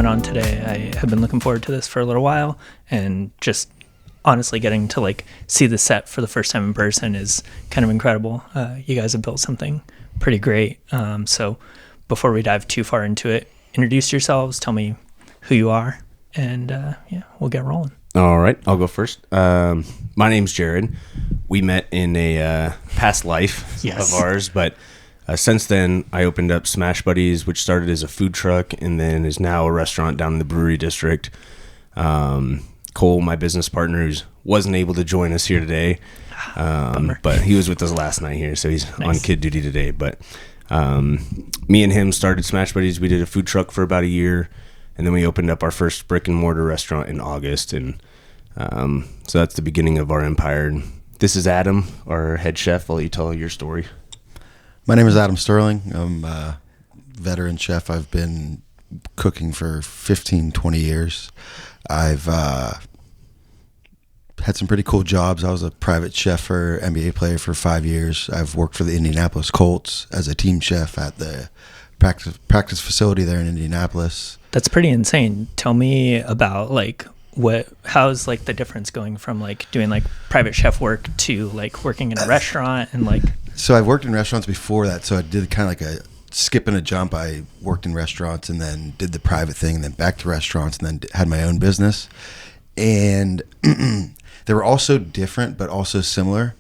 on today. I have been looking forward to this for a little while, and just honestly getting to like see the set for the first time in person is kind of incredible. You guys have built something pretty great. So before we dive too far into it, introduce yourselves, tell me who you are, and we'll get rolling. All right, I'll go first. My name's Jared. We met in a past life of ours, but since then I opened up Smash Buddies, which started as a food truck and then is now a restaurant down in the brewery district. Cole, my business partner, who wasn't able to join us here today, but he was with us last night here, so he's on kid duty today. But me and him started Smash Buddies. We did a food truck for about a year, and then we opened up our first brick and mortar restaurant in August, and so that's the beginning of our empire. This is Adam, our head chef. I'll let you tell your story. My name is Adam Sterling. I'm a veteran chef. I've been cooking for 15, 20 years. I've had some pretty cool jobs. I was a private chef for NBA player for 5 years. I've worked for the Indianapolis Colts as a team chef at the practice facility there in Indianapolis. That's pretty insane. Tell me about like how's like the difference going from like doing like private chef work to like working in a restaurant and like. So I've worked in restaurants before that. So I did kind of like a skip and a jump. I worked in restaurants and then did the private thing and then back to restaurants and then had my own business. And they were also different, but also similar.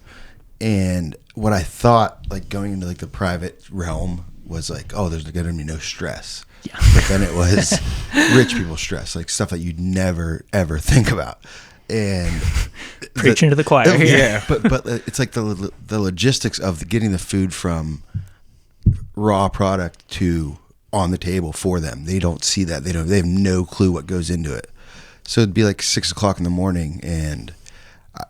And what I thought like going into like the private realm was like, oh, there's going to be no stress. Yeah. But then it was rich people stress, like stuff that you'd never, ever think about. And preaching to the choir here. Yeah, but it's like the logistics of getting the food from raw product to on the table for them. They don't see that. They have no clue what goes into it. So it'd be like 6 o'clock in the morning, and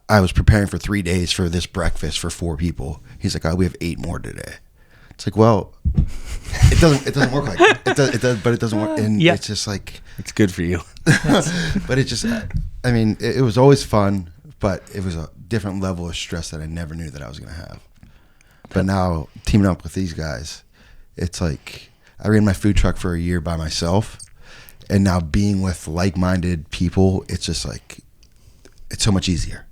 I was preparing for 3 days for this breakfast for 4 people. He's like, "Oh, we have 8 more today." It's like, well, it doesn't work like that. It does, but it doesn't work. And it's just like, it's good for you. But it just, I mean, it was always fun, but it was a different level of stress that I never knew that I was going to have. But now teaming up with these guys, it's like I ran my food truck for a year by myself, and now being with like-minded people, it's just like, it's so much easier.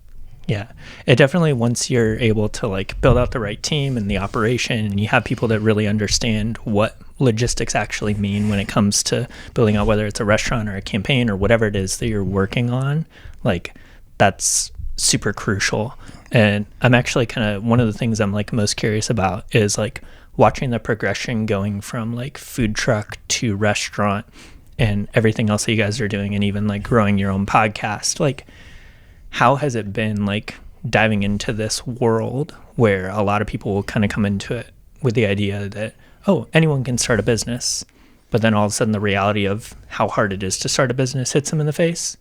Yeah, it definitely, once you're able to like build out the right team and the operation, and you have people that really understand what logistics actually mean when it comes to building out, whether it's a restaurant or a campaign or whatever it is that you're working on, like that's super crucial. And I'm actually kind of, one of the things I'm like most curious about is like watching the progression going from like food truck to restaurant and everything else that you guys are doing, and even like growing your own podcast. Like, how has it been like diving into this world where a lot of people will kind of come into it with the idea that, oh, anyone can start a business, but then all of a sudden the reality of how hard it is to start a business hits them in the face?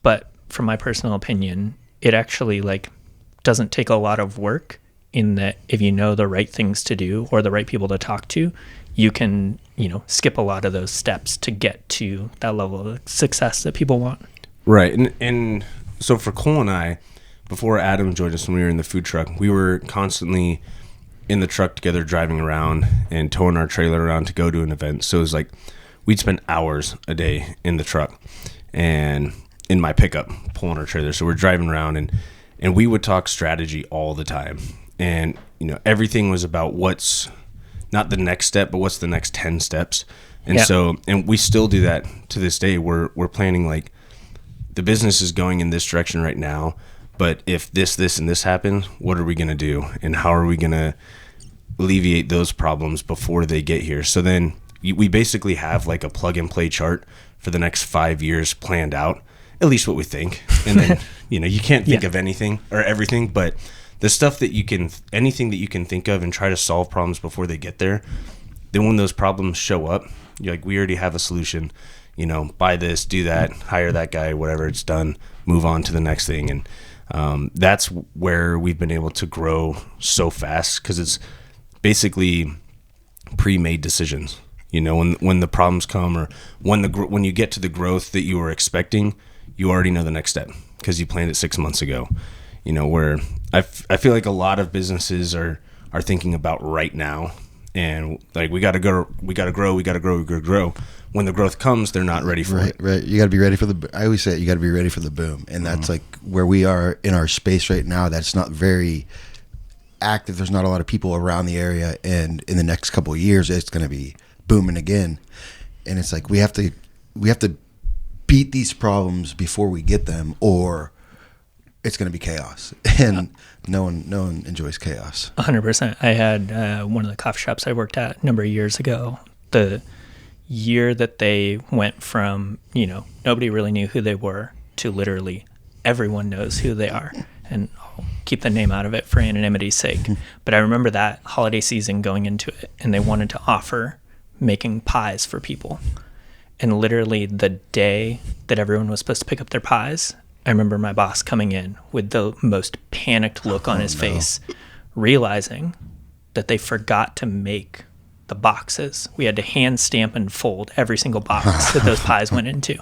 But from my personal opinion, it actually like doesn't take a lot of work, in that if you know the right things to do or the right people to talk to, you can, skip a lot of those steps to get to that level of success that people want. Right. And so for Cole and I, before Adam joined us when we were in the food truck, we were constantly in the truck together, driving around and towing our trailer around to go to an event. So it was like we'd spend hours a day in the truck and in my pickup pulling our trailer. So we're driving around and we would talk strategy all the time. And, everything was about what's not the next step, but what's the next 10 steps. And so, and we still do that to this day. We're planning like, the business is going in this direction right now, but if this, and this happens, what are we going to do? And how are we going to alleviate those problems before they get here? So then we basically have like a plug and play chart for the next 5 years planned out, at least what we think. And then, you can't think of anything or everything, but the stuff that anything that you can think of and try to solve problems before they get there. Then when those problems show up, you're like, we already have a solution. Buy this, do that, hire that guy, whatever, it's done, move on to the next thing. And that's where we've been able to grow so fast, because it's basically pre-made decisions. When the problems come, or when you get to the growth that you were expecting, you already know the next step because you planned it 6 months ago. Where I feel like a lot of businesses are thinking about right now, and like we got to grow. when the growth comes, they're not ready for it. Right. You got to be ready for I always say it, you got to be ready for the boom. And that's like where we are in our space right now. That's not very active. There's not a lot of people around the area. And in the next couple of years, it's going to be booming again. And it's like, we have to beat these problems before we get them, or it's going to be chaos. And no one enjoys chaos. 100%. I had one of the coffee shops I worked at a number of years ago. The year that they went from, nobody really knew who they were to literally everyone knows who they are. And I'll keep the name out of it for anonymity's sake. But I remember that holiday season going into it, and they wanted to offer making pies for people. And literally the day that everyone was supposed to pick up their pies, I remember my boss coming in with the most panicked look on his face, realizing that they forgot to make the boxes. We had to hand stamp and fold every single box that those pies went into.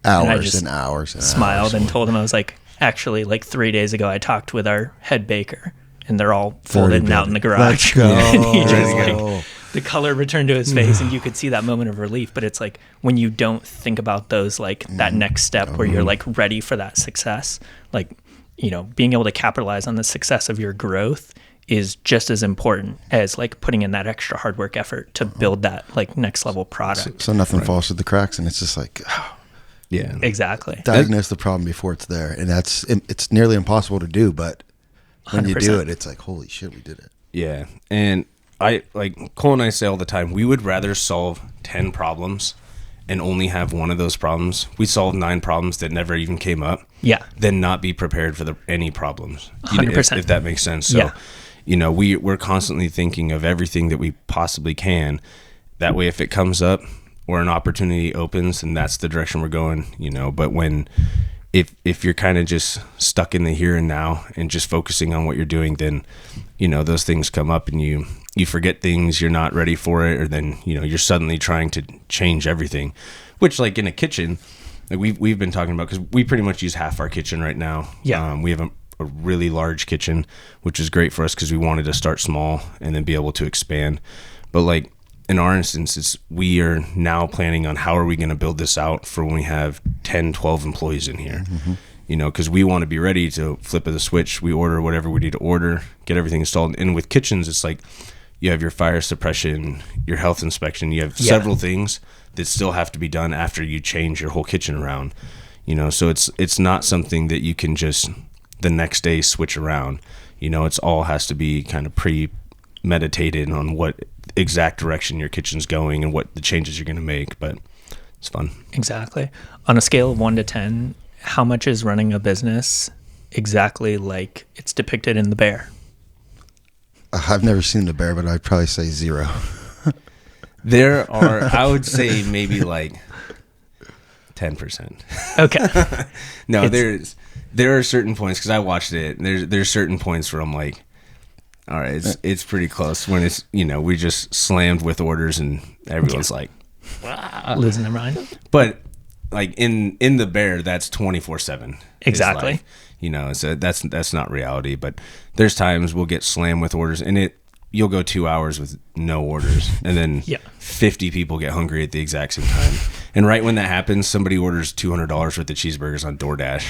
Hours and hours and smiled hours. and told him, I was like, actually, like 3 days ago, I talked with our head baker, and they're all folded and out in the garage. Let's go. And he just like, the color returned to his face, and you could see that moment of relief. But it's like when you don't think about those, like that next step where you're like ready for that success, like, being able to capitalize on the success of your growth is just as important as like putting in that extra hard work effort to build that like next level product. So nothing falls through the cracks, and it's just like, Yeah, exactly. Diagnose the problem before it's there, and it's nearly impossible to do. But when you do it, it's like, holy shit, we did it. Yeah, and Cole and I say all the time, we would rather solve 10 problems and only have one of those problems. We solved 9 problems that never even came up. Yeah. Than not be prepared for any problems. 100%. If that makes sense. So, we're constantly thinking of everything that we possibly can. That way, if it comes up or an opportunity opens, and that's the direction we're going, But if you're kind of just stuck in the here and now and just focusing on what you're doing, then, those things come up and you forget things, you're not ready for it, or then, you're suddenly trying to change everything, which like in a kitchen, like we've been talking about, because we pretty much use half our kitchen right now. Yeah. We have a really large kitchen, which is great for us because we wanted to start small and then be able to expand. But like in our instance, we are now planning on how are we going to build this out for when we have 10, 12 employees in here. Because we want to be ready to flip of the switch. We order whatever we need to order, get everything installed. And with kitchens, it's like you have your fire suppression, your health inspection. You have several things that still have to be done after you change your whole kitchen around. So it's not something that you can just the next day switch around. It's all has to be kind of premeditated on what exact direction your kitchen's going and what the changes you're going to make. But it's fun. Exactly. On a scale of 1 to 10, how much is running a business exactly like it's depicted in The Bear? I've never seen The Bear, but I'd probably say 0. There are, I would say maybe like 10%. Okay. No, there are certain points, because I watched it, and there's certain points where I'm like, all right, it's pretty close when it's, we just slammed with orders and everyone's like, losing their mind. But like in The Bear, that's 24/7. Exactly. So that's not reality. But there's times we'll get slammed with orders, and you'll go 2 hours with no orders, and then 50 people get hungry at the exact same time. And right when that happens, somebody orders $200 worth of cheeseburgers on DoorDash.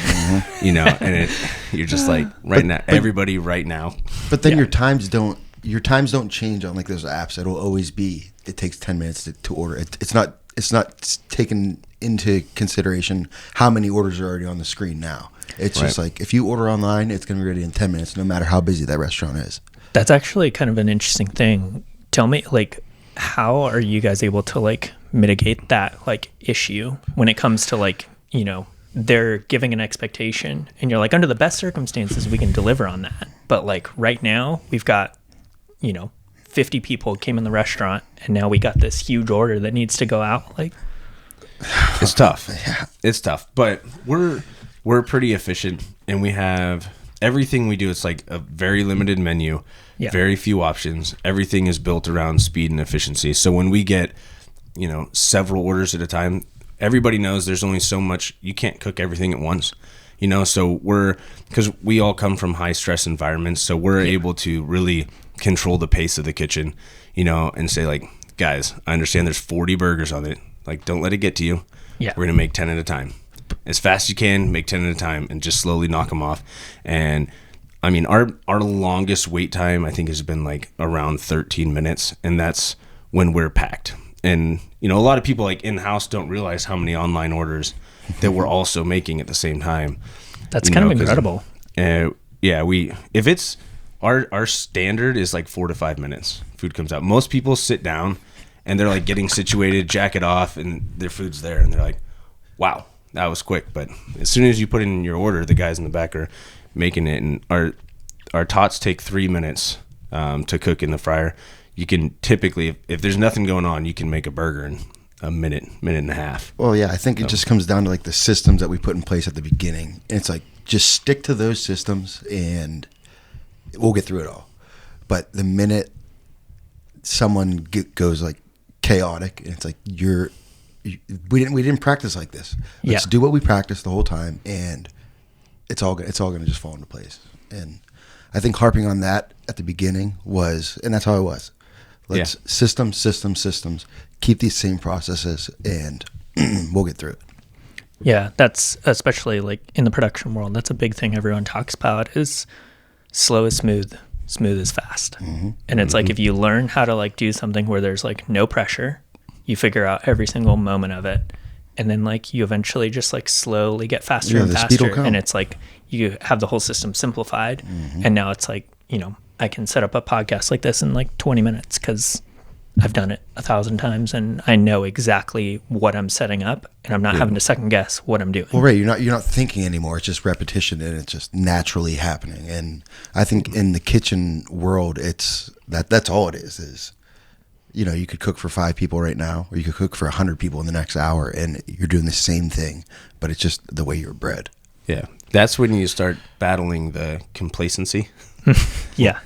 And you're just like, now, everybody right now. But then your times don't change on like those apps. It'll always be, it takes 10 minutes to order. It's not taken into consideration how many orders are already on the screen now. It's just like, if you order online, it's going to be ready in 10 minutes, no matter how busy that restaurant is. That's actually kind of an interesting thing. Tell me, like, how are you guys able to like mitigate that like issue when it comes to like, they're giving an expectation and you're like, under the best circumstances, we can deliver on that. But like right now we've got, 50 people came in the restaurant, and now we got this huge order that needs to go out. Like, it's tough. It's tough, but we're pretty efficient, and we have everything we do. It's like a very limited menu, very few options. Everything is built around speed and efficiency. So when we get, several orders at a time, everybody knows there's only so much. You can't cook everything at once, so because we all come from high stress environments, so we're able to really control the pace of the kitchen, and say like, guys, I understand there's 40 burgers on it. Like, don't let it get to you. Yeah. We're going to make 10 at a time. As fast as you can, make 10 at a time and just slowly knock them off. And I mean, our longest wait time, I think, has been like around 13 minutes. And that's when we're packed. And, you know, a lot of people like in-house don't realize how many online orders that we're also making at the same time. That's kind of incredible. Yeah, if it's our standard is like 4 to 5 minutes. Food comes out. Most people sit down and they're like getting situated, jacket off, and their food's there, and they're like, "Wow, that was quick." But as soon as you put in your order, the guys in the back are making it. And our tots take 3 minutes to cook in the fryer. You can typically, if there's nothing going on, you can make a burger in a minute and a half. Well, yeah, I think it just comes down to like the systems that we put in place at the beginning. And it's like, just stick to those systems and we'll get through it all. But the minute someone goes like chaotic, and it's like, we didn't practice like this. Let's do what we practiced the whole time, and it's all going to just fall into place. And I think harping on that at the beginning and that's how I was. Let's systems, keep these same processes, and we'll get through it. Yeah, that's especially like in the production world. That's a big thing everyone talks about is slow is smooth, smooth is fast. Mm-hmm. And it's like if you learn how to like do something where there's like no pressure, you figure out every single moment of it. And then like you eventually just like slowly get faster and faster. And it's like you have the whole system simplified. Mm-hmm. And now it's like, you know, I can set up a podcast like this in like 20 minutes because I've done it 1,000 times and I know exactly what I'm setting up, and I'm not having to second guess what I'm doing. Well, right. You're not thinking anymore. It's just repetition, and it's just naturally happening. And I think in the kitchen world, that's all it is, you know, you could cook for 5 people right now, or you could cook for 100 people in the next hour, and you're doing the same thing, but it's just the way you're bred. Yeah. That's when you start battling the complacency. Yeah.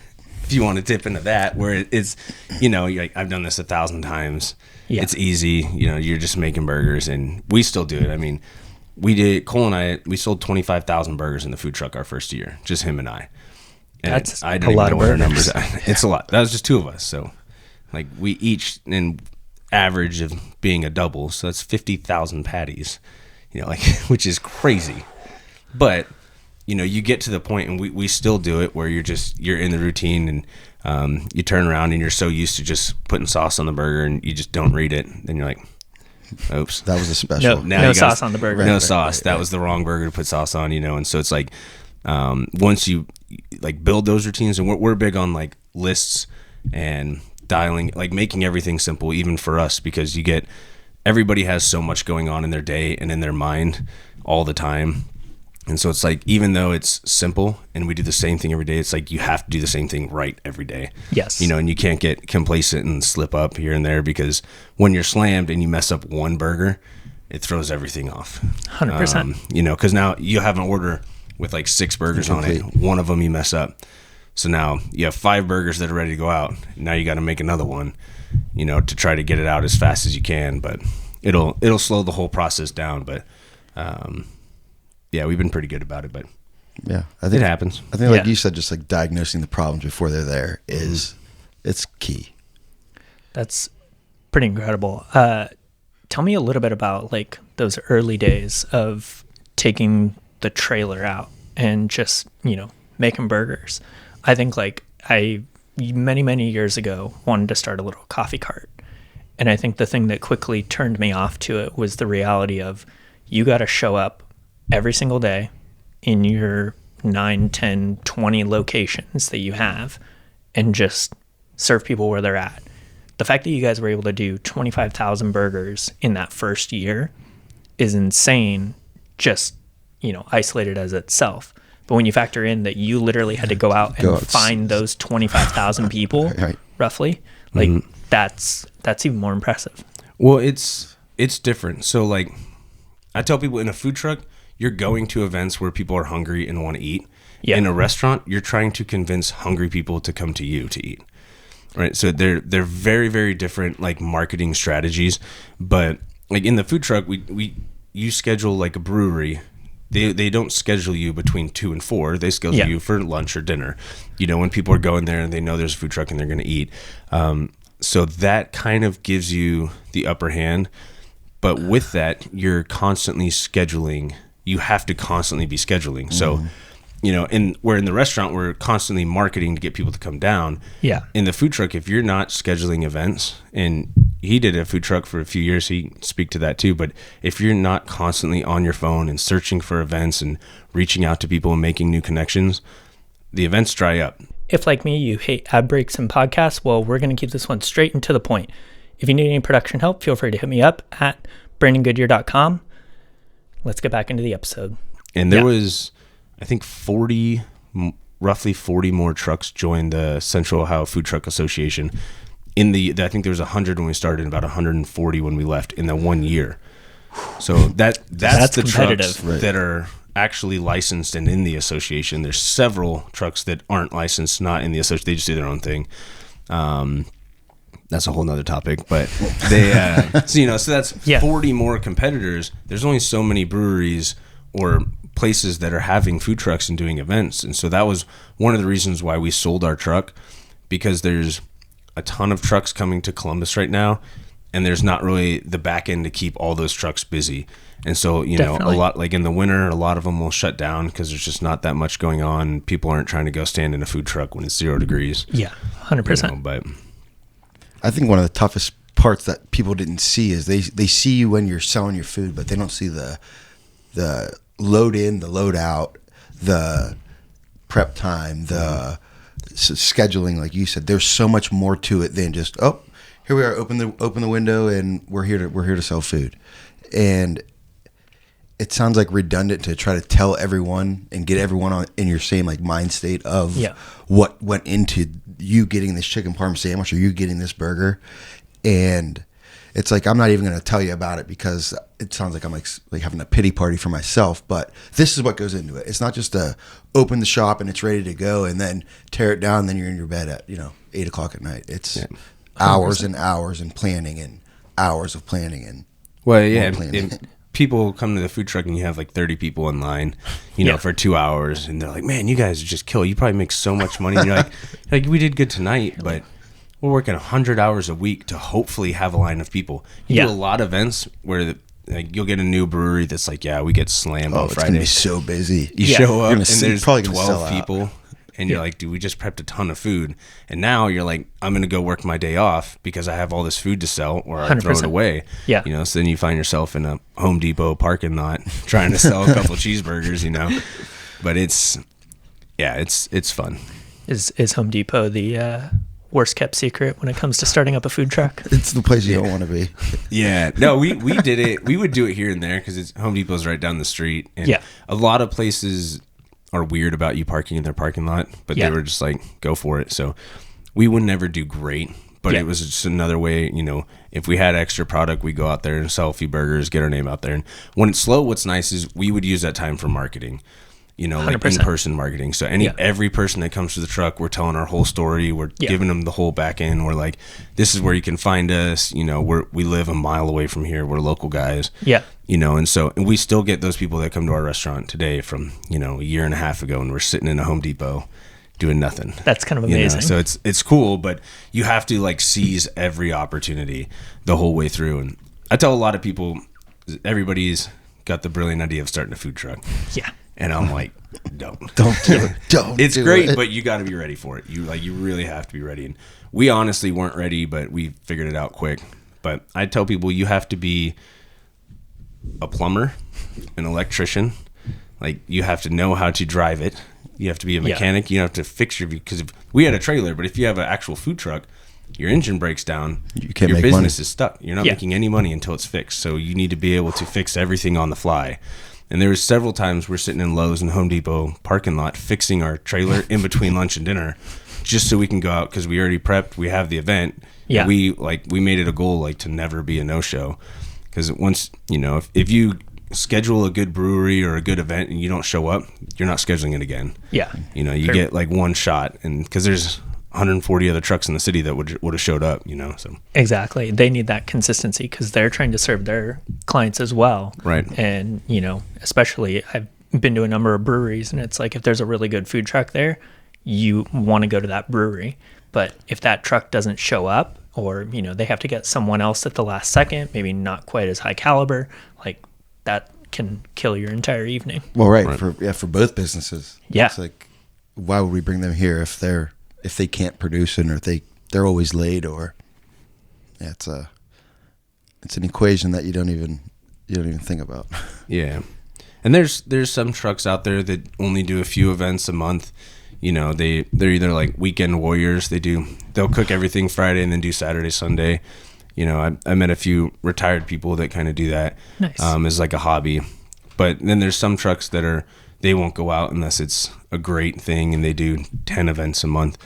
If you want to dip into that, where it's, you know, you're like, I've done this 1,000 times. Yeah. It's easy. You know, you're just making burgers, and we still do it. I mean, Cole and I, we sold 25,000 burgers in the food truck our first year, just him and I. And that's I didn't even know what our numbers are. It's a lot. That was just 2 of us. So, like, we each, in average of being a double, so that's 50,000 patties, you know, like, which is crazy. But, you know, you get to the point, and we still do it, where you're in the routine, and you turn around and you're so used to just putting sauce on the burger, and you just don't read it. Then you're like, oops. That was a special. No sauce on the burger. No sauce. That was the wrong burger to put sauce on, you know. And so it's like, once you like build those routines, and we're big on like lists and dialing, like making everything simple, even for us, because everybody has so much going on in their day and in their mind all the time. And so it's like, even though it's simple and we do the same thing every day, it's like you have to do the same thing right every day. Yes. You know, and you can't get complacent and slip up here and there, because when you're slammed and you mess up one burger, it throws everything off. 100%. You know, because now you have an order with like 6 burgers on it. One of them you mess up. So now you have 5 burgers that are ready to go out. Now you got to make another one, you know, to try to get it out as fast as you can. But it'll slow the whole process down. But, yeah, we've been pretty good about it, but yeah, I think it happens. I think, like you said, just like diagnosing the problems before they're there it's key. That's pretty incredible. Tell me a little bit about like those early days of taking the trailer out and just, you know, making burgers. I think like many years ago wanted to start a little coffee cart, and I think the thing that quickly turned me off to it was the reality of you got to show up every single day in your 9, 10, 20 locations that you have and just serve people where they're at. The fact that you guys were able to do 25,000 burgers in that first year is insane, just, you know, isolated as itself. But when you factor in that you literally had to go out and find those 25,000 people, right, roughly, like that's even more impressive. Well, it's different. So like I tell people, in a food truck, you're going to events where people are hungry and want to eat. Yeah. In a restaurant, you're trying to convince hungry people to come to you to eat. Right? So they're very, very different like marketing strategies. But like in the food truck, you schedule like a brewery. They don't schedule you between 2 and 4. They schedule you for lunch or dinner. You know, when people are going there and they know there's a food truck and they're going to eat. So that kind of gives you the upper hand. But with that, you're constantly scheduling. You have to constantly be scheduling. So, we're in the restaurant, we're constantly marketing to get people to come down. Yeah. In the food truck, if you're not scheduling events, and he did a food truck for a few years, so he can speak to that too. But if you're not constantly on your phone and searching for events and reaching out to people and making new connections, the events dry up. If, like me, you hate ad breaks and podcasts, well, we're going to keep this one straight and to the point. If you need any production help, feel free to hit me up at brandongoodyear.com. Let's get back into the episode. And there was, I think, roughly 40 more trucks joined the Central Ohio Food Truck Association. I think there was 100 when we started and about 140 when we left in the 1 year. So that's the trucks that are actually licensed and in the association. There's several trucks that aren't licensed, not in the association. They just do their own thing. That's a whole nother topic, but they, so that's 40 more competitors. There's only so many breweries or places that are having food trucks and doing events. And so that was one of the reasons why we sold our truck, because there's a ton of trucks coming to Columbus right now, and there's not really the back end to keep all those trucks busy. And so, a lot, like in the winter, a lot of them will shut down because there's just not that much going on. People aren't trying to go stand in a food truck when it's 0 degrees. Yeah, 100%. But I think one of the toughest parts that people didn't see is they see you when you're selling your food, but they don't see the load in, the load out, the prep time, the scheduling. Like you said, there's so much more to it than just, oh, here we are, open the window, and we're here to sell food. And it sounds like redundant to try to tell everyone and get everyone in your same like mind state of what went into you getting this chicken parm sandwich or you getting this burger. And it's like, I'm not even going to tell you about it because it sounds like I'm like having a pity party for myself, but this is what goes into it. It's not just to open the shop and it's ready to go and then tear it down and then you're in your bed at 8:00 at night. It's hours and hours and planning and hours of planning and planning. People come to the food truck and you have like 30 people in line, for 2 hours, and they're like, man, you guys just kill. You probably make so much money. And you're like, we did good tonight, but we're working 100 hours a week to hopefully have a line of people. You do a lot of events where you'll get a new brewery that's like, we get slammed on Friday. It's going to be so busy. You show up and there's probably 12 people. And you're like, dude, we just prepped a ton of food. And now you're like, I'm going to go work my day off because I have all this food to sell or I throw it away. Yeah. So then you find yourself in a Home Depot parking lot trying to sell a couple cheeseburgers, But it's fun. Is Home Depot the worst kept secret when it comes to starting up a food truck? It's the place you don't want to be. Yeah. No, we did it. We would do it here and there because Home Depot's right down the street. And a lot of places are weird about you parking in their parking lot, but they were just like, go for it. So we would never do great, but it was just another way, if we had extra product, we go out there and sell a few burgers, get our name out there. And when it's slow, what's nice is we would use that time for marketing, like 100%. In-person marketing. So every person that comes to the truck, we're telling our whole story. We're giving them the whole back end. We're like, this is where you can find us. We live a mile away from here. We're local guys. Yeah. And we still get those people that come to our restaurant today from, a year and a half ago, and we're sitting in a Home Depot doing nothing. That's kind of amazing. So it's cool, but you have to like seize every opportunity the whole way through. And I tell a lot of people, everybody's got the brilliant idea of starting a food truck. Yeah. And I'm like, don't do it. It's great, but you got to be ready for it. You really have to be ready. And we honestly weren't ready, but we figured it out quick. But I tell people you have to be a plumber, an electrician. Like you have to know how to drive it. You have to be a mechanic. You have to fix because if we had a trailer, but if you have an actual food truck, your engine breaks down, your business is stuck. You're not making any money until it's fixed. So you need to be able to fix everything on the fly. And there was several times we're sitting in Lowe's and Home Depot parking lot fixing our trailer in between lunch and dinner just so we can go out because we already prepped. We have the event. Yeah. We made it a goal to never be a no-show. Because once, if you schedule a good brewery or a good event and you don't show up, you're not scheduling it again. Yeah. You get one shot. And because there's 140 other trucks in the city that would have showed up, so. Exactly. They need that consistency because they're trying to serve their clients as well. Right. And, especially I've been to a number of breweries and it's like if there's a really good food truck there, you want to go to that brewery. But if that truck doesn't show up or, you know, they have to get someone else at the last second, maybe not quite as high caliber, like that can kill your entire evening. Well, right. For both businesses. Yeah. It's like, why would we bring them here if they can't produce it, or if they're always late, or it's an equation that you don't even think about. Yeah. And there's some trucks out there that only do a few events a month. You know, they're either like weekend warriors. They'll cook everything Friday and then do Saturday, Sunday. You know, I met a few retired people that kind of do that. Nice. As like a hobby. But then there's some trucks that they won't go out unless it's a great thing, and they do 10 events a month.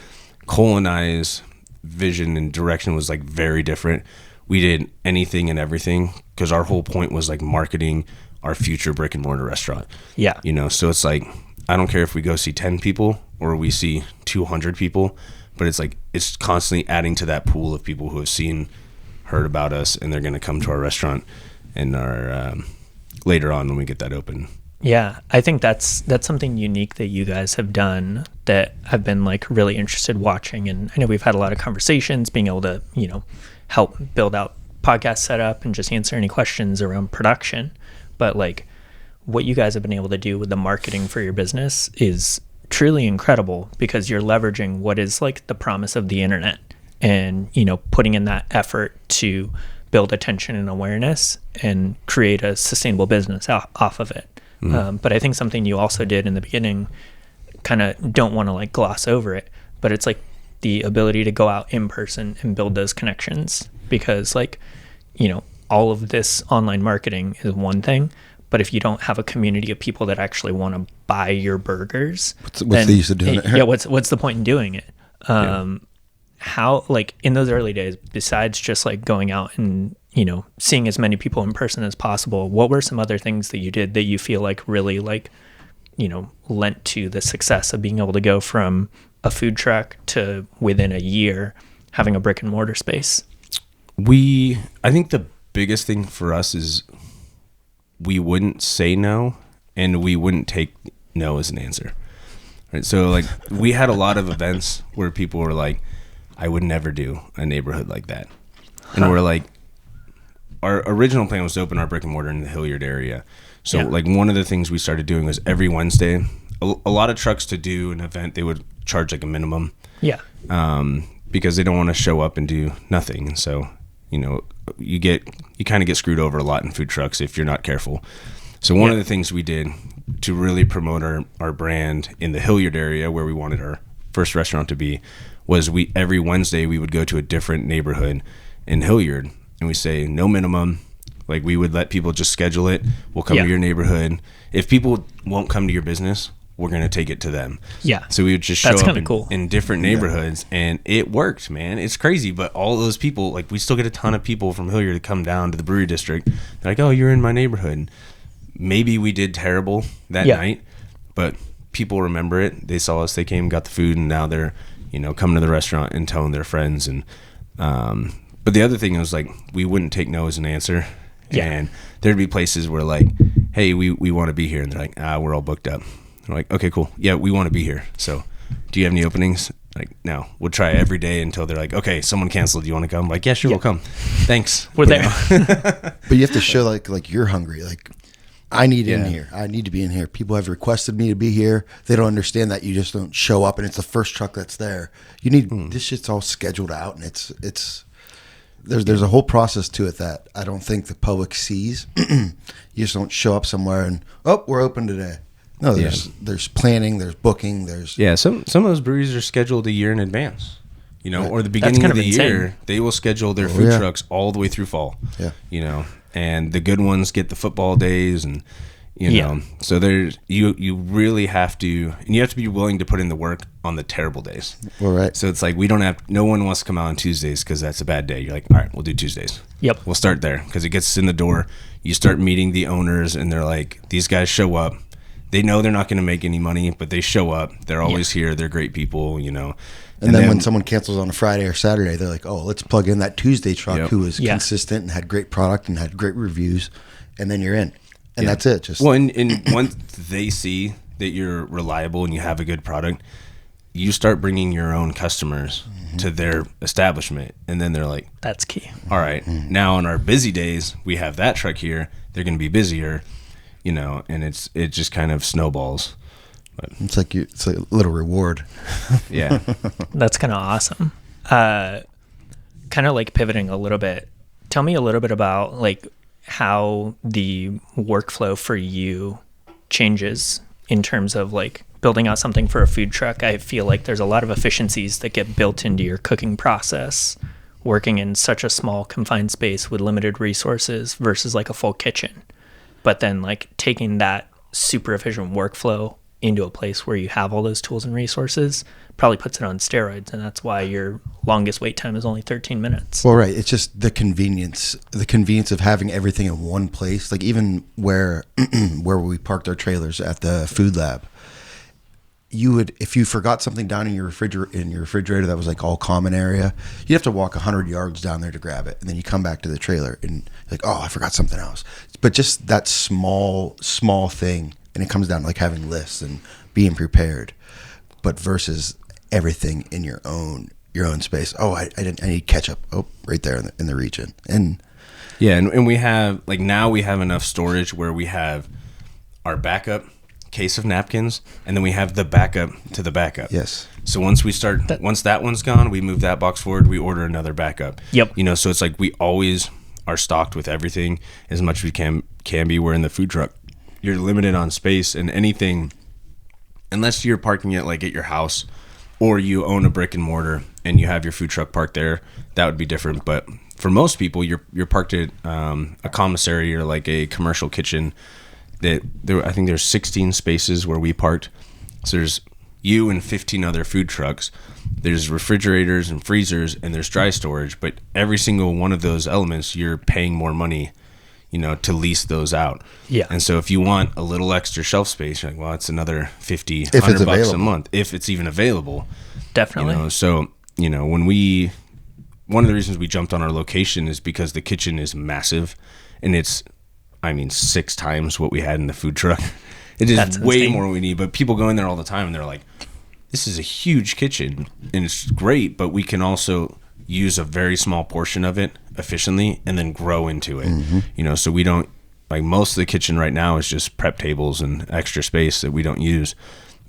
Cole and I's vision and direction was like very different. We did anything and everything because our whole point was like marketing our future brick and mortar restaurant. Yeah. You know, so it's like, I don't care if we go see 10 people or we see 200 people, but it's like, it's constantly adding to that pool of people who have heard about us, and they're going to come to our restaurant and our later on when we get that open. Yeah, I think that's something unique that you guys have done that I've been like really interested watching. And I know we've had a lot of conversations, being able to, you know, help build out podcast setup and just answer any questions around production. But like what you guys have been able to do with the marketing for your business is truly incredible, because you're leveraging what is like the promise of the internet, and, you know, putting in that effort to build attention and awareness and create a sustainable business off of it. But I think something you also did in the beginning, kind of don't want to like gloss over it, but it's like the ability to go out in person and build those connections, because like, you know, all of this online marketing is one thing, but if you don't have a community of people that actually want to buy your burgers, what's the use of doing it? Yeah, what's the point in doing it? How, like in those early days, besides just like going out and, you know, seeing as many people in person as possible, what were some other things that you did that you feel like really like, you know, lent to the success of being able to go from a food truck to within a year having a brick and mortar space? I think the biggest thing for us is we wouldn't say no, and we wouldn't take no as an answer. Right? So like we had a lot of events where people were like, I would never do a neighborhood like that. And we're like, our original plan was to open our brick and mortar in the Hilliard area. So like one of the things we started doing was every Wednesday, a lot of trucks to do an event, they would charge like a minimum. Yeah. Because they don't want to show up and do nothing. And so, you know, you kind of get screwed over a lot in food trucks if you're not careful. So one of the things we did to really promote our brand in the Hilliard area, where we wanted our first restaurant to be, was every Wednesday we would go to a different neighborhood in Hilliard, and we say no minimum. Like we would let people just schedule it. We'll come to your neighborhood. If people won't come to your business, we're going to take it to them. Yeah. So we would just show up in different neighborhoods, and it worked, man. It's crazy. But all those people, like we still get a ton of people from Hilliard to come down to the brewery district. They're like, oh, you're in my neighborhood. Maybe we did terrible that night, but people remember it. They saw us, they came, got the food, and now they're, you know, coming to the restaurant and telling their friends. And but the other thing was like we wouldn't take no as an answer. Yeah. And there'd be places where like, hey, we want to be here, and they're like, we're all booked up. We're like, okay, cool. Yeah, we want to be here. So do you have any openings? Like, no. We'll try every day until they're like, okay, someone canceled. Do you want to come? I'm like, yeah, sure, we'll come. Thanks. We're there. But you have to show like you're hungry. Like, I need in here. I need to be in here. People have requested me to be here. They don't understand that you just don't show up and it's the first truck that's there. You need this shit's all scheduled out, and it's there's a whole process to it that I don't think the public sees. You just don't show up somewhere and we're open today. No, there's planning, there's booking, there's some of those breweries are scheduled a year in advance. You know, or the beginning of the year, they will schedule their food trucks all the way through fall. Yeah. You know, and the good ones get the football days, and you know, so there's you really have to, and you have to be willing to put in the work on the terrible days. All right. So it's like no one wants to come out on Tuesdays because that's a bad day. You're like, all right, we'll do Tuesdays. Yep. We'll start there because it gets us in the door. You start meeting the owners, and they're like, these guys show up. They know they're not going to make any money, but they show up. They're always here. They're great people, you know. And then when someone cancels on a Friday or Saturday, they're like, oh, let's plug in that Tuesday truck who was consistent and had great product and had great reviews, and then you're in. And that's it. Just and once they see that you're reliable and you have a good product, you start bringing your own customers to their establishment, and then they're like, That's key. all right, now on our busy days, we have that truck here. They're going to be busier, and it just kind of snowballs. But It's like it's a little reward. yeah. That's kind of awesome. Kind of like pivoting a little bit. Tell me a little bit about like how the workflow for you changes in terms of like building out something for a food truck. I feel like there's a lot of efficiencies that get built into your cooking process, working in such a small confined space with limited resources versus like a full kitchen. But then like taking that super efficient workflow into a place where you have all those tools and resources probably puts it on steroids, and that's why your longest wait time is only 13 minutes. Well, right. It's just the convenience of having everything in one place. Like even where we parked our trailers at the food lab, you would, if you forgot something down in your refrigerator that was like all common area, you'd have to walk 100 yards down there to grab it, and then you come back to the trailer and like, oh, I forgot something else. But just that small thing, and it comes down to like having lists and being prepared, but versus everything in your own space. Oh, I need ketchup. Oh, right there in the region. And Yeah, and we have, like, now we have enough storage where we have our backup case of napkins, and then we have the backup to the backup. yes. So once that one's gone, we move that box forward, we order another backup. Yep. So it's like we always are stocked with everything as much as we can be. Where in the food truck, you're limited on space, and anything, unless you're parking it like at your house or you own a brick and mortar and you have your food truck parked there, that would be different. But for most people, you're parked at a commissary or like a commercial kitchen. I think there's 16 spaces where we parked. So there's you and 15 other food trucks. There's refrigerators and freezers, and there's dry storage. But every single one of those elements, you're paying more money, to lease those out. Yeah. And so if you want a little extra shelf space, you're like, well, it's another $50, If it's $100 a available. month, if it's even available. Definitely. So, when one of the reasons we jumped on our location is because the kitchen is massive, and it's, 6 times what we had in the food truck. It is That's way insane. more we need, but people go in there all the time and they're like, this is a huge kitchen and it's great, but we can also use a very small portion of it efficiently and then grow into it. Mm-hmm. So we don't, like, most of the kitchen right now is just prep tables and extra space that we don't use.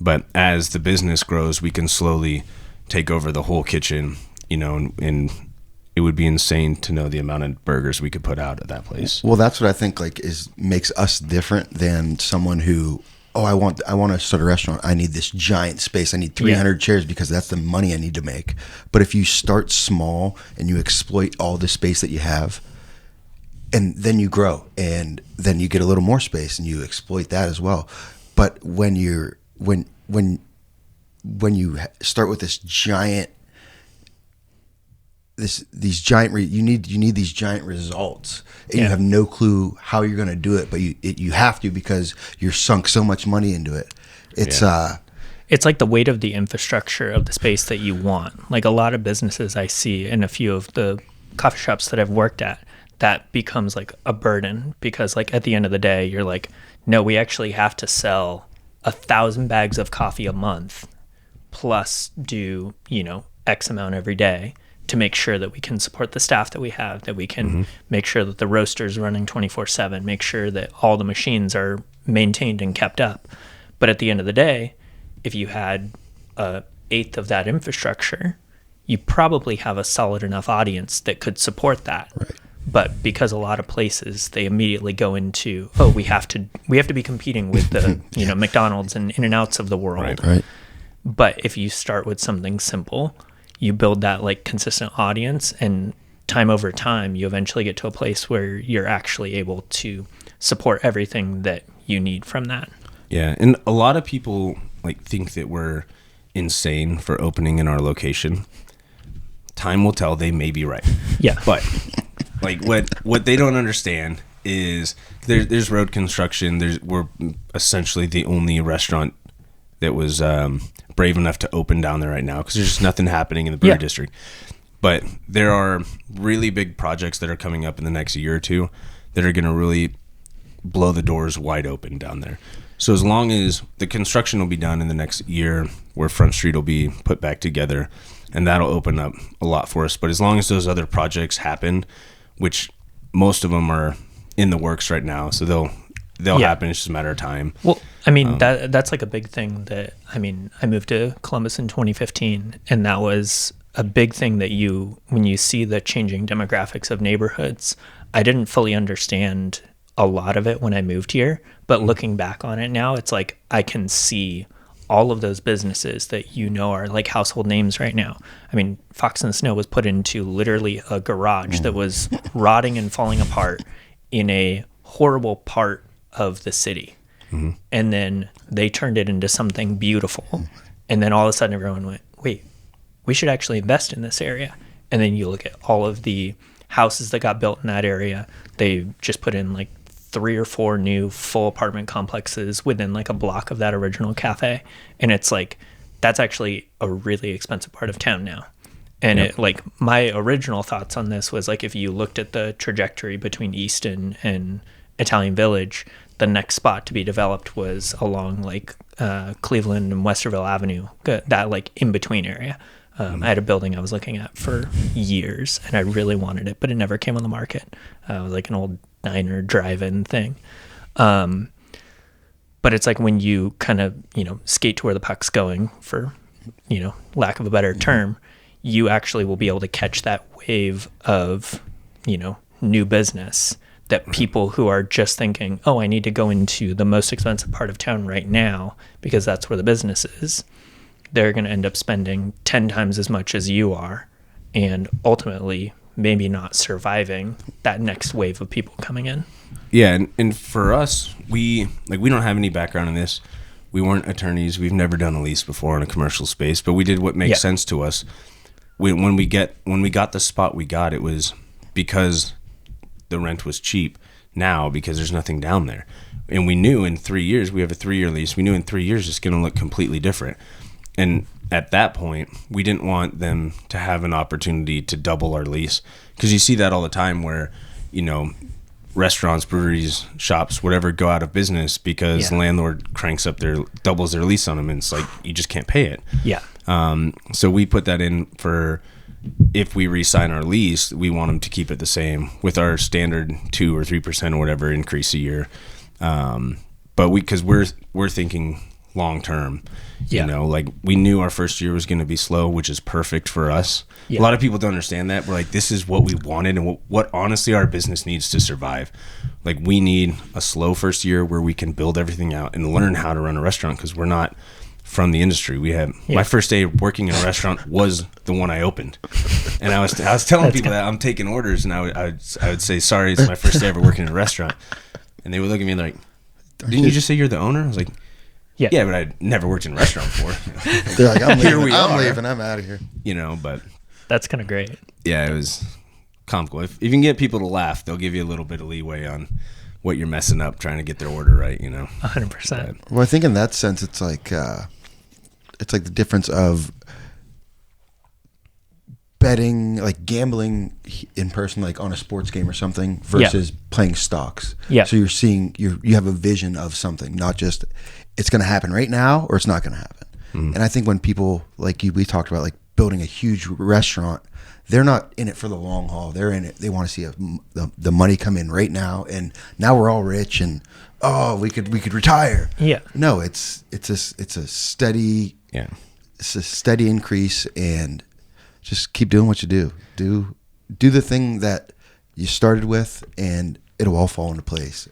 But as the business grows, we can slowly take over the whole kitchen, and it would be insane to know the amount of burgers we could put out at that place. Well, that's what I think makes us different than someone who, I want to start a restaurant. I need this giant space. I need 300 chairs because that's the money I need to make. But if you start small and you exploit all the space that you have, and then you grow, and then you get a little more space and you exploit that as well. But when you start with this giant, you need these giant results, and you have no clue how you're going to do it, but you have to, because you're sunk so much money into it. It's like the weight of the infrastructure of the space that you want. Like a lot of businesses I see in a few of the coffee shops that I've worked at, that becomes like a burden, because like at the end of the day, you're like, no, we actually have to sell 1,000 bags of coffee a month plus do, X amount every day to make sure that we can support the staff that we have, that we can make sure that the roaster's running 24/7, make sure that all the machines are maintained and kept up. But at the end of the day, if you had a eighth of that infrastructure, you probably have a solid enough audience that could support that. Right. But because a lot of places, they immediately go into, we have to be competing with the McDonald's and In-N-Outs of the world. Right. But if you start with something simple, you build that like consistent audience, and time over time, you eventually get to a place where you're actually able to support everything that you need from that. Yeah, and a lot of people think that we're insane for opening in our location. Time will tell; they may be right. Yeah, but what they don't understand is there's road construction. We're essentially the only restaurant that was brave enough to open down there right now, because there's just nothing happening in the brewery district. But there are really big projects that are coming up in the next year or two that are going to really blow the doors wide open down there. So as long as the construction will be done in the next year, where Front Street will be put back together, and that'll open up a lot for us. But as long as those other projects happen, which most of them are in the works right now, so they'll happen. It's just a matter of time. Well, I mean, that's like a big thing that, I mean, I moved to Columbus in 2015, and that was a big thing that when you see the changing demographics of neighborhoods, I didn't fully understand a lot of it when I moved here, but looking back on it now, it's like I can see all of those businesses that are like household names right now. I mean, Fox and Snow was put into literally a garage that was rotting and falling apart in a horrible part of the city. Mm-hmm. And then they turned it into something beautiful. And then all of a sudden everyone went, wait, we should actually invest in this area. And then you look at all of the houses that got built in that area. They just put in like 3 or 4 new full apartment complexes within like a block of that original cafe. And it's like, that's actually a really expensive part of town now. And it, like, my original thoughts on this was like, if you looked at the trajectory between Easton and Italian Village, the next spot to be developed was along like Cleveland and Westerville Avenue, that like in between area. I had a building I was looking at for years, and I really wanted it, but it never came on the market. It was like an old diner drive-in thing. But it's like when you kind of, skate to where the puck's going, for, lack of a better term, you actually will be able to catch that wave of, new business that people who are just thinking, oh, I need to go into the most expensive part of town right now because that's where the business is. They're going to end up spending 10 times as much as you are, and ultimately maybe not surviving that next wave of people coming in. Yeah, and for us, we don't have any background in this. We weren't attorneys. We've never done a lease before in a commercial space, but we did what makes sense to us. When we got the spot we got, it was because the rent was cheap. Now, because there's nothing down there. And we knew in 3 years, we have a 3-year lease, we knew in 3 years it's going to look completely different. And at that point, we didn't want them to have an opportunity to double our lease. Because you see that all the time where, restaurants, breweries, shops, whatever, go out of business because the landlord doubles their lease on them. And it's like, you just can't pay it. Yeah. So we put that in for, if we re-sign our lease, we want them to keep it the same with our standard 2 or 3% or whatever increase a year. But because we're thinking long term, like we knew our first year was going to be slow, which is perfect for us. A lot of people don't understand that. We're like, this is what we wanted and what honestly our business needs to survive. Like, we need a slow first year where we can build everything out and learn how to run a restaurant, because we're not from the industry. We had my first day working in a restaurant was the one I opened, and I was telling people that I'm taking orders, and I would say, sorry, it's my first day ever working in a restaurant, and they would look at me like, didn't you just say you're the owner? I was like, yeah, but I'd never worked in a restaurant before. They're like, I'm leaving, I'm out of here. But that's kind of great. Yeah, it was comical. If you can get people to laugh, they'll give you a little bit of leeway on what you're messing up trying to get their order right. 100%. Well, I think in that sense, it's like the difference of betting, like gambling in person, like on a sports game or something, versus playing stocks. Yeah. So you have a vision of something, not just it's going to happen right now or it's not going to happen. And I think when people like we talked about, like building a huge restaurant, they're not in it for the long haul. They're in it. They want to see the money come in right now, and now we're all rich, and we could retire. Yeah. No, it's a steady. Yeah. It's a steady increase, and just keep doing what you do. Do the thing that you started with, and it'll all fall into place.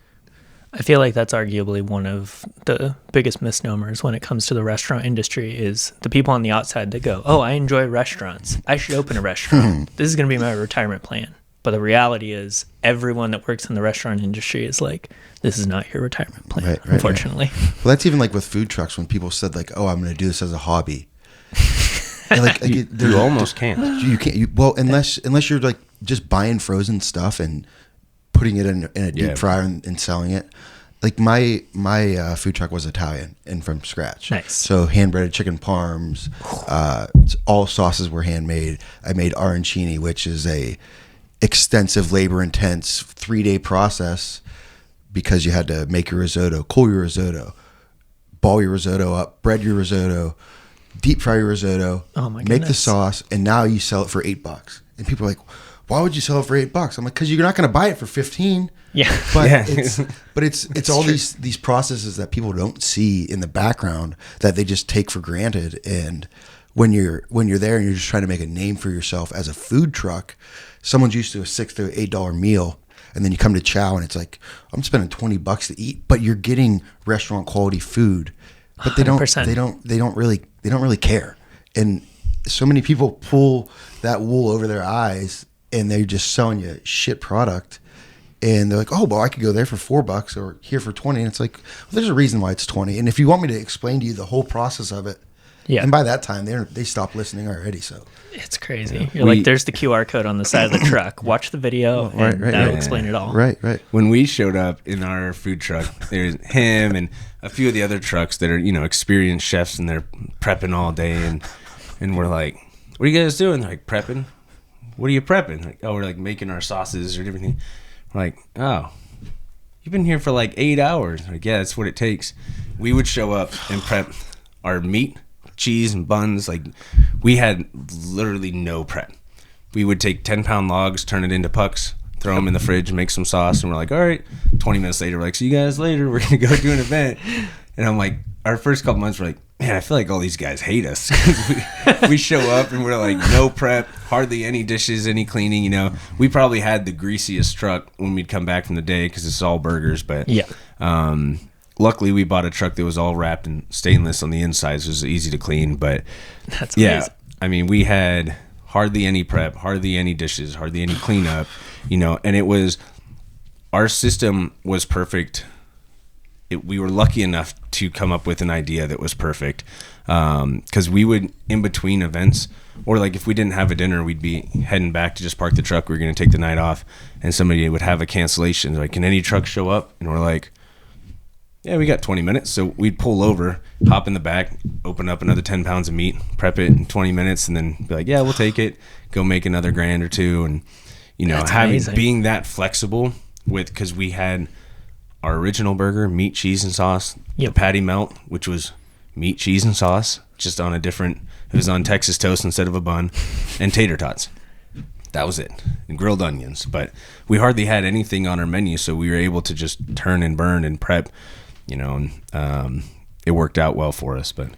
I feel like that's arguably one of the biggest misnomers when it comes to the restaurant industry, is the people on the outside that go, oh, I enjoy restaurants, I should open a restaurant. This is going to be my retirement plan. But the reality is, everyone that works in the restaurant industry is like, this is not your retirement plan, right, unfortunately. Right. Well, that's even like with food trucks, when people said like, oh, I'm going to do this as a hobby. And like, you almost can't. You can't. Well, unless you're like just buying frozen stuff and putting it in a deep fryer and selling it. Like my food truck was Italian and from scratch. Nice. So hand breaded chicken parms, all sauces were handmade. I made arancini, which is a extensive, labor intense 3-day process, because you had to make your risotto, cool your risotto, ball your risotto up, bread your risotto, deep fry your risotto, Oh my make the goodness. sauce, and now you sell it for $8. And people are like, why would you sell it for $8? I'm like, because you're not going to buy it for 15. Yeah. But Yeah. it's all true. these processes that people don't see in the background that they just take for granted. And when you're there and you're just trying to make a name for yourself as a food truck, someone's used to a $6 to $8 meal, and then you come to Chow and it's like, I'm spending $20 to eat, but you're getting restaurant quality food. But they 100%. don't really care. And so many people pull that wool over their eyes, and they're just selling you shit product. And they're like, oh, well, I could go there for $4 or here for 20. And it's like, well, there's a reason why it's 20. And if you want me to explain to you the whole process of it, Yeah. and by that time they stopped listening already. So It's crazy. You're like, there's the QR code on the side of the truck. Watch the video, and that'll explain it all. right. When we showed up in our food truck, there's him and a few of the other trucks that are, experienced chefs, and they're prepping all day. And we're like, what are you guys doing? They're like, prepping. What are you prepping? Like, oh, we're like making our sauces or everything. We're like, oh, you've been here for like 8 hours. Like, yeah, that's what it takes. We would show up and prep our meat, cheese, and buns. Like, we had literally no prep. We would take 10-pound logs, turn it into pucks, throw them in the fridge, make some sauce, and we're like, all right. 20 minutes later, we're like, see you guys later. We're going to go do an event. And I'm like, our first couple months, we're like, man, I feel like all these guys hate us. we show up and we're like, no prep, hardly any dishes, any cleaning. We probably had the greasiest truck when we'd come back from the day because it's all burgers. But Yeah. luckily, we bought a truck that was all wrapped in stainless on the inside, so it was easy to clean. But That's yeah, amazing. I mean, we had hardly any prep, hardly any dishes, hardly any cleanup. And it was, our system was perfect. We were lucky enough to come up with an idea that was perfect, because we would, in between events, or like if we didn't have a dinner, we'd be heading back to just park the truck. We were going to take the night off, and somebody would have a cancellation. Like, can any truck show up? And we're like, yeah, we got 20 minutes. So we'd pull over, hop in the back, open up another 10 pounds of meat, prep it in 20 minutes, and then be like, yeah, we'll take it, go make another grand or two. And, That's amazing. being that flexible because we had our original burger, meat, cheese, and sauce. Yep. The patty melt, which was meat, cheese, and sauce, just on it was on Texas toast instead of a bun, and tater tots. That was it. And grilled onions. But we hardly had anything on our menu, so we were able to just turn and burn and prep, and it worked out well for us. But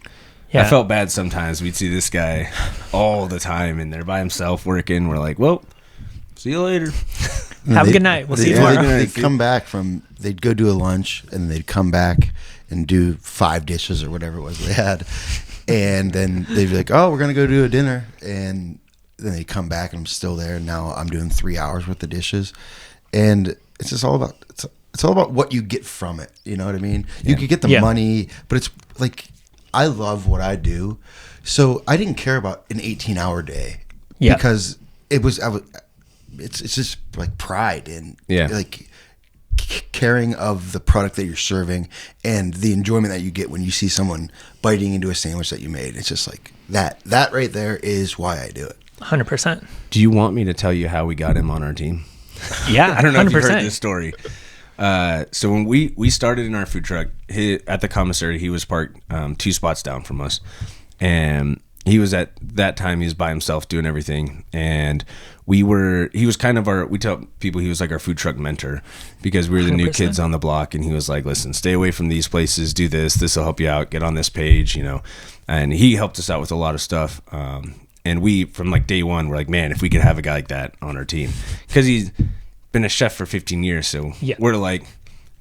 Yeah. I felt bad sometimes. We'd see this guy all the time in there by himself working. We're like, well, see you later. Have a good night. We'll see you tomorrow. They'd come back they'd go do a lunch, and they'd come back and do 5 dishes or whatever it was they had. And then they'd be like, oh, we're going to go do a dinner. And then they come back, and I'm still there. And now I'm doing 3 hours worth of dishes. And it's just all about, it's all about what you get from it. You know what I mean? You could get the money, but it's like, I love what I do. So I didn't care about an 18-hour day because it's just like pride and like caring of the product that you're serving and the enjoyment that you get when you see someone biting into a sandwich that you made. It's just like that right there is why I do it. 100%. Do you want me to tell you how we got him on our team? Yeah. I don't know 100%. if you've heard this story. So when we started in our food truck at the commissary, he was parked 2 spots down from us, and he was at that time he was by himself doing everything, and he was kind of we tell people he was like our food truck mentor, because we were the 100%. New kids on the block, and he was like, listen, stay away from these places, do this will help you out, get on this page, and he helped us out with a lot of stuff. And we, from like day one, we're like, man, if we could have a guy like that on our team, because he's been a chef for 15 years. So we're like,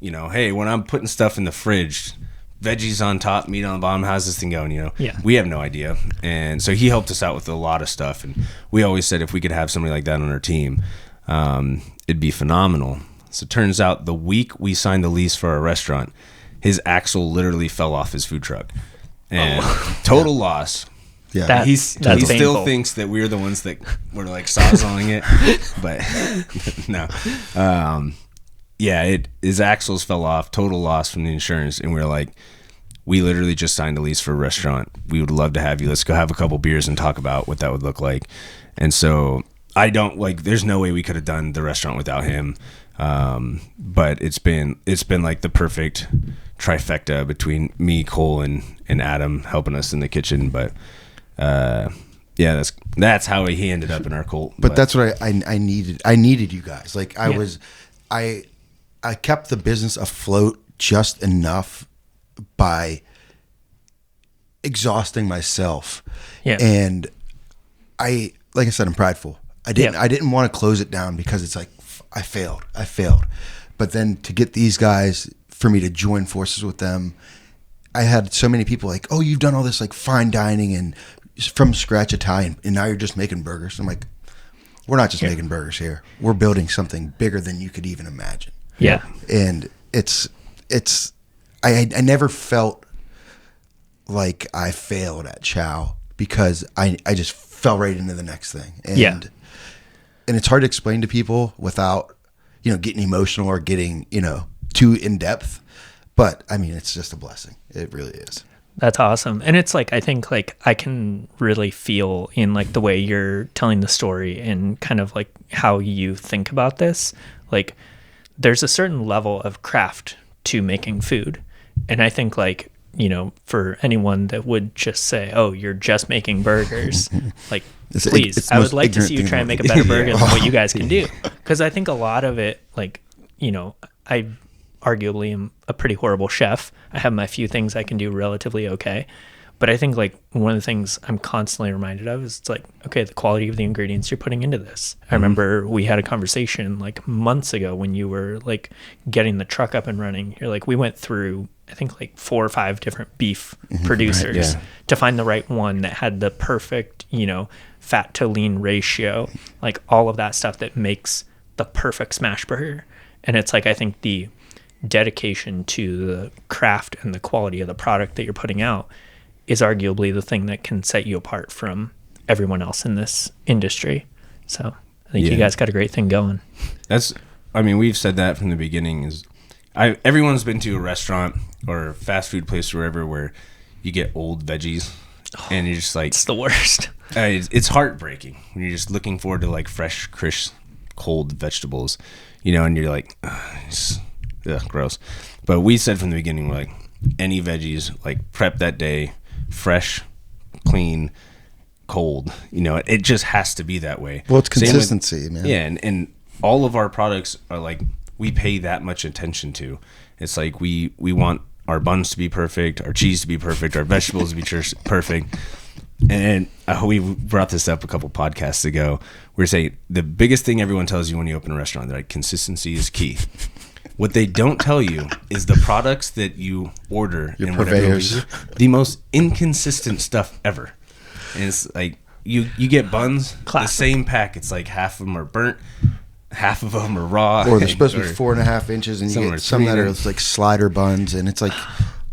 hey, when I'm putting stuff in the fridge, veggies on top, meat on the bottom, how's this thing going? We have no idea. And so he helped us out with a lot of stuff. And we always said if we could have somebody like that on our team, it'd be phenomenal. So it turns out the week we signed the lease for our restaurant, his axle literally fell off his food truck. And total loss. Yeah, he still thinks that we're the ones that were like sawzalling it, but no. His axles fell off, total loss from the insurance, and we were like, we literally just signed a lease for a restaurant. We would love to have you. Let's go have a couple beers and talk about what that would look like. And so there's no way we could have done the restaurant without him. But it's been like the perfect trifecta between me, Cole, and Adam helping us in the kitchen. But yeah, that's how he ended up in our cult. But that's what I needed. I needed you guys. Like I kept the business afloat just enough by exhausting myself. Yeah. And like I said, I'm prideful. I didn't want to close it down because it's like I failed. But then to get these guys, for me to join forces with them, I had so many people like, oh, you've done all this like fine dining and from scratch Italian, and now you're just making burgers. I'm like, we're not just making burgers here. We're building something bigger than you could even imagine. Yeah. And I never felt like I failed at Chow because I just fell right into the next thing. And it's hard to explain to people without, getting emotional or getting, too in depth. But I mean, it's just a blessing. It really is. That's awesome. And it's like, I think like I can really feel in like the way you're telling the story and kind of like how you think about this. Like there's a certain level of craft to making food. And I think like, for anyone that would just say, oh, you're just making burgers, like, please, I would like to see you try and make a better burger than what you guys can do. Because I think a lot of it, like, I arguably am a pretty horrible chef. I have my few things I can do relatively okay. But I think like one of the things I'm constantly reminded of is it's like, okay, the quality of the ingredients you're putting into this. I remember we had a conversation like months ago when you were like getting the truck up and running. You're like, we went through, I think like 4 or 5 different beef producers to find the right one that had the perfect, fat to lean ratio, like all of that stuff that makes the perfect smash burger. And it's like, I think the dedication to the craft and the quality of the product that you're putting out is arguably the thing that can set you apart from everyone else in this industry. So I think you guys got a great thing going. We've said that from the beginning everyone's been to a restaurant or fast food place or wherever where you get old veggies and you're just like, it's the worst. It's heartbreaking when you're just looking forward to like fresh, crisp, cold vegetables, and you're like, gross. But we said from the beginning, we're like, any veggies, like prep that day, fresh, clean, cold. It just has to be that way. Well, it's consistency, man. Yeah, and all of our products are like we pay that much attention to. It's like we want our buns to be perfect, our cheese to be perfect, our vegetables to be perfect. And we brought this up a couple podcasts ago. We were saying the biggest thing everyone tells you when you open a restaurant, they're like, consistency is key. What they don't tell you is the products that you order Your and purveyors. whatever, the most inconsistent stuff ever. And it's like you get buns, the same pack. It's like half of them are burnt, half of them are raw, or they're supposed to be 4.5 inches, and you get some that are like slider buns, and it's like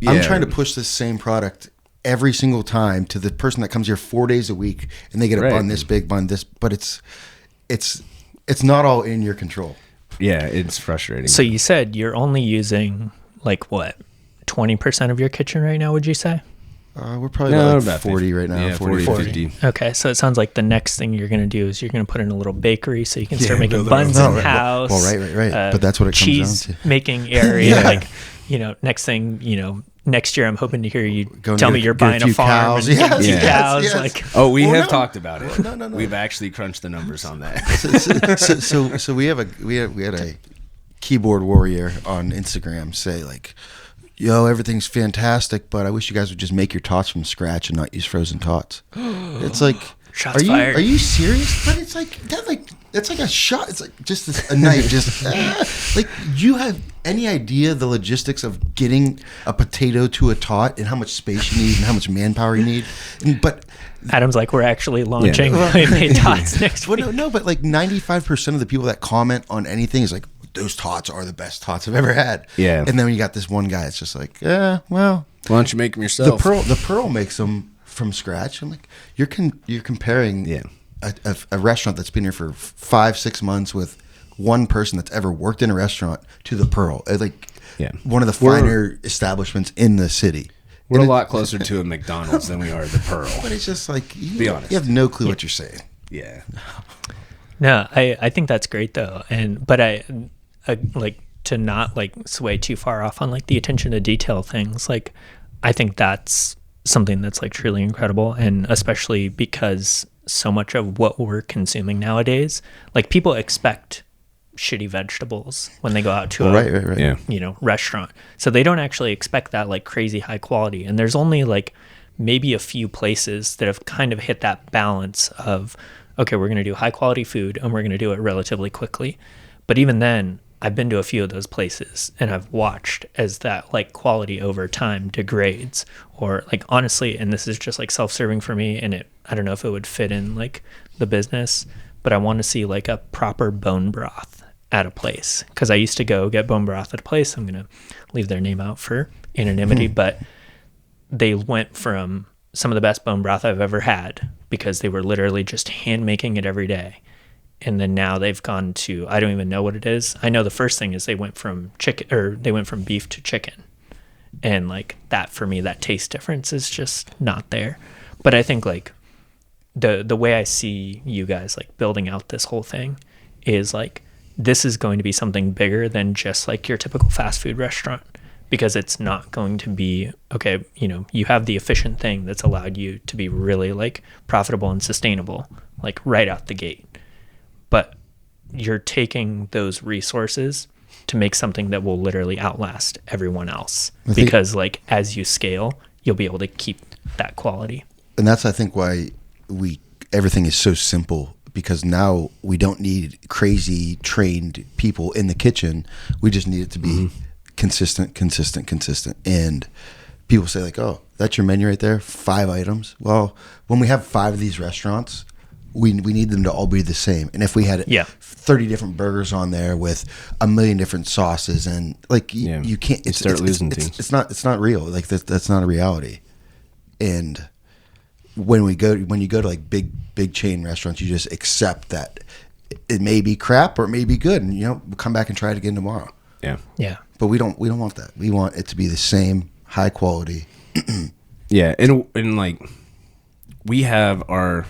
I'm trying to push this same product every single time to the person that comes here 4 days a week, and they get a bun this big, bun this, but it's not all in your control. Yeah, it's frustrating. So you said you're only using like what, 20% of your kitchen right now, would you say? We're probably about 40 right now. Yeah, 40, 50. Okay, so it sounds like the next thing you're going to do is you're going to put in a little bakery so you can start making buns in house. Well, right. But that's what it comes cheese down to. Making area. Like, next thing, next year I'm hoping to hear you tell me you're buying a farm cows. and getting a few cows. Yes. Like, we have talked about it. No. We've actually crunched the numbers on that. So we had a keyboard warrior on Instagram say like, yo, everything's fantastic, but I wish you guys would just make your tots from scratch and not use frozen tots. It's like, shots fired. Are you serious? But it's like it's like a shot. It's like just a knife. Like, you have any idea the logistics of getting a potato to a tot and how much space you need and how much manpower you need? But Adam's like, we're actually launching made tots next week. No, but like 95% of the people that comment on anything is like, those tots are the best tots I've ever had. Yeah. And then when you got this one guy, it's just like, well, why don't you make them yourself? The Pearl makes them from scratch. I'm like, you're comparing a restaurant that's been here for 5-6 months with one person that's ever worked in a restaurant to the Pearl. Like, one of the finer establishments in the city. We're a lot closer to a McDonald's than we are the Pearl. But it's just like, be honest. You have no clue what you're saying. Yeah. No, I think that's great though. But I like to not like sway too far off on like the attention to detail things. Like I think that's something that's like truly incredible, and especially because so much of what we're consuming nowadays, like people expect shitty vegetables when they go out to right. a restaurant, so they don't actually expect that like crazy high quality. And there's only like maybe a few places that have kind of hit that balance of, okay, we're going to do high quality food and we're going to do it relatively quickly. But even then, I've been to a few of those places and I've watched as that like quality over time degrades, or like honestly, and this is just like self-serving for me, and I don't know if it would fit in like the business, but I want to see like a proper bone broth at a place, because I used to go get bone broth at a place. I'm going to leave their name out for anonymity, but they went from some of the best bone broth I've ever had because they were literally just hand making it every day. And then now they've gone to, I don't even know what it is. I know the first thing is they went from beef to chicken. And like that, for me, that taste difference is just not there. But I think like the way I see you guys like building out this whole thing is like, this is going to be something bigger than just like your typical fast food restaurant, because it's not going to be, okay, you have the efficient thing that's allowed you to be really like profitable and sustainable, like right out the gate. But you're taking those resources to make something that will literally outlast everyone else, because like as you scale, you'll be able to keep that quality. And that's, I think, why everything is so simple, because now we don't need crazy trained people in the kitchen. We just need it to be consistent. And people say like, oh, that's your menu right there, 5 items. Well, when we have 5 of these restaurants, we need them to all be the same. And if we had 30 different burgers on there with a million different sauces, and like you can't, it's not real. Like that's not a reality. And when you go to like big chain restaurants, you just accept that it may be crap or it may be good, and we'll come back and try it again tomorrow. Yeah. But we don't want that. We want it to be the same high quality. Yeah, and like we have our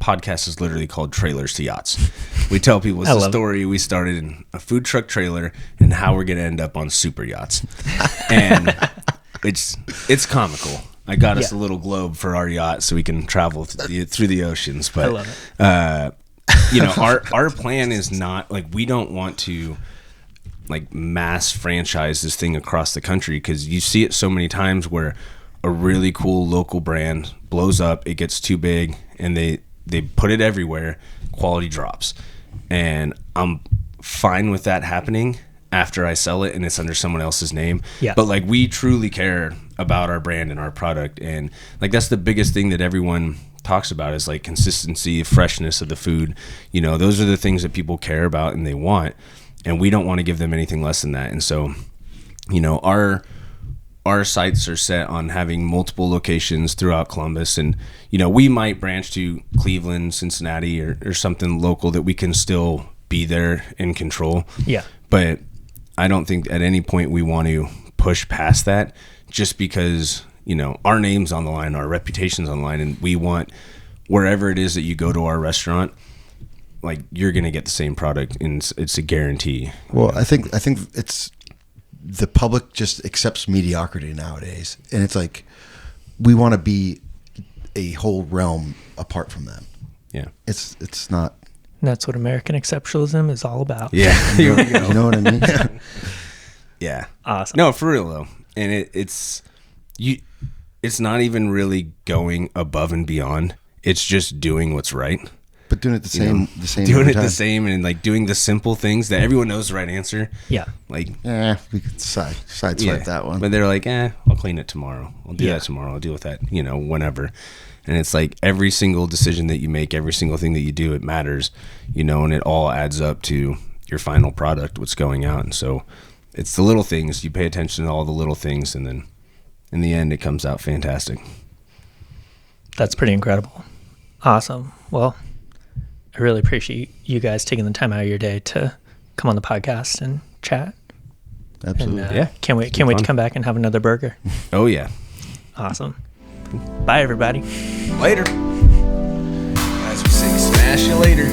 podcast is literally called Trailers to Yachts. We tell people it's a story. We started in a food truck trailer and how we're going to end up on super yachts. And it's comical. I got us a little globe for our yacht so we can travel through the oceans. But I love it. Our plan is not like, we don't want to like mass franchise this thing across the country, because you see it so many times where a really cool local brand blows up, it gets too big, and they put it everywhere, quality drops. And I'm fine with that happening after I sell it and it's under someone else's name. Yeah. But like, we truly care about our brand and our product, and like that's the biggest thing that everyone talks about is like consistency, freshness of the food. Those are the things that people care about and they want, and we don't want to give them anything less than that. And so, our sights are set on having multiple locations throughout Columbus, and we might branch to Cleveland, Cincinnati, or something local that we can still be there in control. Yeah. But I don't think at any point we want to push past that, just because our name's on the line, our reputation's on the line, and we want wherever it is that you go to our restaurant, like you're gonna get the same product, and it's a guarantee. Well, I think it's, the public just accepts mediocrity nowadays, and it's like we want to be a whole realm apart from them. Yeah, it's not. That's what American exceptionalism is all about. Yeah, you know what I mean? Yeah, awesome. No, for real though, and it's not even really going above and beyond. It's just doing what's right. But doing it the same doing it the same, and like doing the simple things that everyone knows the right answer. Yeah. Like, we could sideswipe that one. But they're like, I'll clean it tomorrow. I'll do that tomorrow. I'll deal with that, whenever. And it's like every single decision that you make, every single thing that you do, it matters, and it all adds up to your final product, what's going out. And so it's the little things. You pay attention to all the little things, and then in the end, it comes out fantastic. That's pretty incredible. Awesome. Well, I really appreciate you guys taking the time out of your day to come on the podcast and chat. Absolutely. And, can't wait to come back and have another burger. Oh yeah. Awesome. Bye everybody. Later. As we say, smash you later.